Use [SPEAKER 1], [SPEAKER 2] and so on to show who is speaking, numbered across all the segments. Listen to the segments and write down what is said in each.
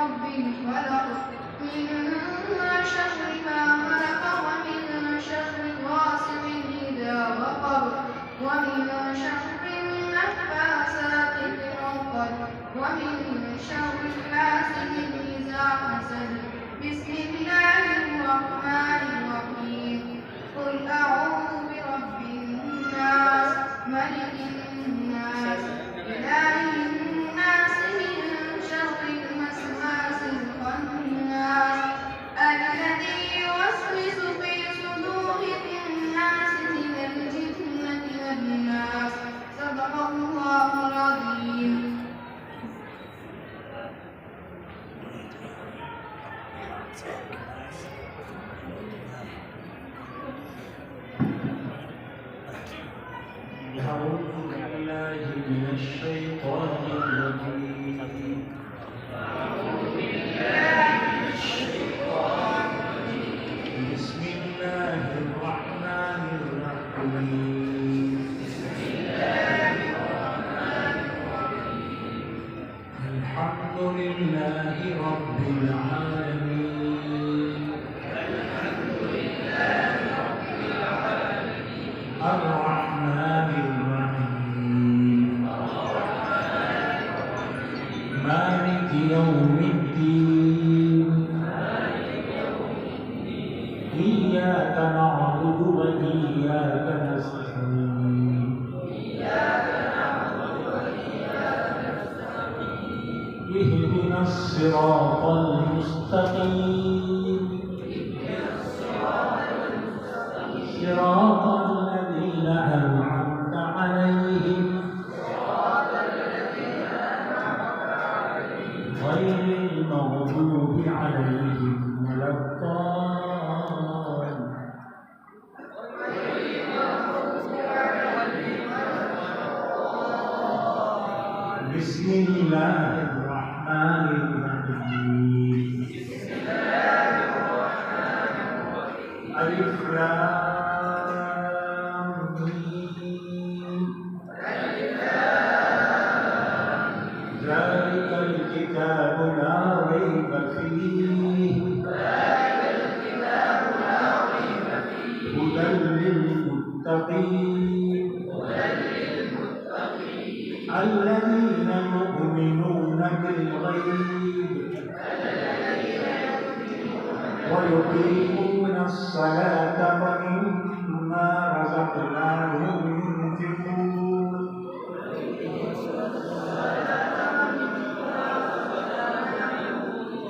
[SPEAKER 1] رب الفلق من شر ما خلق ومن شر غاسق إذا وقب ومن شر النفاثات في العقد ومن شر حاسد إذا حسد بسم الله الرحمن الرحيم قل أعوذ برب الناس ملك الناس إله الناس من شر الوسواس الخناس الذي يوسوس في صدور الناس من الجنة والناس صدق الله العظيم.
[SPEAKER 2] أعوذ بالله من الشيطان الرجيم. بسم الله الرحمن الرحيم. الحمد لله رب العالمين. الرحمن الرحيم. مالك يوم الدين. إياك نعبد وإياك نستعين. اهدنا الصراط المستقيم. صراط الذين أنعمت عليهم غير المغضوب عليهم ولا الضالين. بسم الله الرحمن الرحيم. ألف لام ميم. ذلك الكتاب لا ريب فيه. هدى للمتقين. الذين يؤمنون بالغيب ويقيمون الصلاة ومما رزقناهم ينفقون.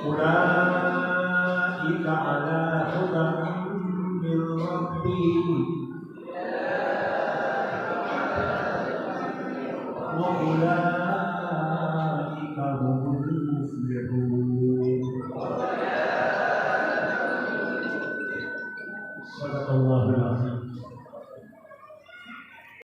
[SPEAKER 2] أولئك على هدى من ربهم وأولئك هم المفلحون.